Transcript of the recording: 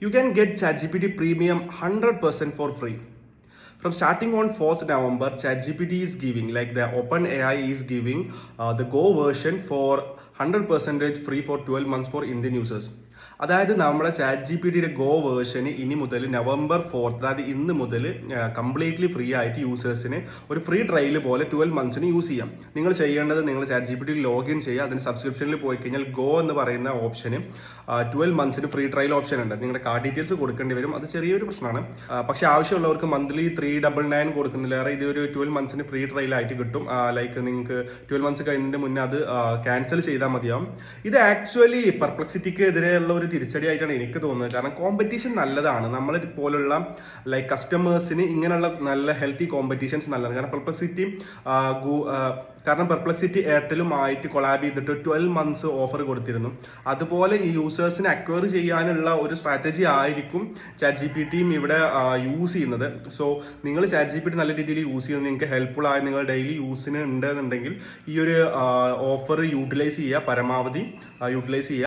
You can get ChatGPT Premium 100% for free. From starting on 4th November, ChatGPT is giving, like the OpenAI is giving the Go version for 100% free for 12 months for Indian users. അതായത് നമ്മുടെ chat G P ടിയുടെ go വേർഷന് ഇനി മുതൽ November 4th, അതായത് ഇന്ന് മുതൽ completely free ആയിട്ട് യൂസേഴ്സിന് ഒരു ഫ്രീ ട്രയൽ പോലെ 12 മന്ത്സിന് യൂസ് ചെയ്യാം. നിങ്ങൾ ചെയ്യേണ്ടത് നിങ്ങൾ chat G P T login ചെയ്യുക. അതിന് സബ്സ്ക്രിപ്ഷനിൽ പോയി കഴിഞ്ഞാൽ ഗോ എന്ന് പറയുന്ന ഓപ്ഷന് 12 മന്ത്സിന് ഫ്രീ ട്രയൽ ഓപ്ഷൻ ഉണ്ട്. നിങ്ങളുടെ കാർഡ് ഡീറ്റെയിൽസ് കൊടുക്കേണ്ടി വരും. അത് ചെറിയൊരു പ്രശ്നമാണ്. പക്ഷേ ആവശ്യമുള്ളവർക്ക് മന്ത്ലി 399 കൊടുക്കുന്നില്ലേറെ ഇത് ഒരു 12 മന്ത്സിന് ഫ്രീ ട്രയൽ ആയിട്ട് കിട്ടും. ലൈക്ക് നിങ്ങൾക്ക് 12 മന്ത്സ് കഴിഞ്ഞതിന് മുന്നേ അത് ക്യാൻസൽ ചെയ്താൽ മതിയാവും. ഇത് ആക്ച്വലി പെർപ്ലക്സിറ്റിക്ക് എതിരെയുള്ള ഒരു തിരിച്ചടിയായിട്ടാണ് എനിക്ക് തോന്നുന്നത്. കാരണം കോമ്പറ്റീഷൻ നല്ലതാണ്. നമ്മളെ പോലുള്ള ലൈക്ക് കസ്റ്റമേഴ്സിന് ഇങ്ങനെയുള്ള നല്ല ഹെൽത്തി കോമ്പറ്റീഷൻസ് നല്ലതാണ്. കാരണം പെർപ്ലക്സിറ്റി എയർടെലും ആയിട്ട് കൊളാബ് ചെയ്തിട്ട് 12 മന്ത്സ് ഓഫർ കൊടുത്തിരുന്നു. അതുപോലെ ഈ യൂസേഴ്സിനെ അക്വയർ ചെയ്യാനുള്ള ഒരു സ്ട്രാറ്റജി ആയിരിക്കും ചാറ്റ് ജി പി ടിയും ഇവിടെ യൂസ് ചെയ്യുന്നത്. സോ നിങ്ങൾ ചാറ്റ് ജി പി ടി നല്ല രീതിയിൽ യൂസ് ചെയ്യുന്നത് നിങ്ങൾക്ക് ഹെൽപ്ഫുൾ ആയി നിങ്ങൾ ഡെയിലി യൂസിന് ഉണ്ടെന്നുണ്ടെങ്കിൽ ഈ ഒരു ഓഫർ യൂട്ടിലൈസ് ചെയ്യുക, പരമാവധി യൂട്ടിലൈസ് ചെയ്യുക.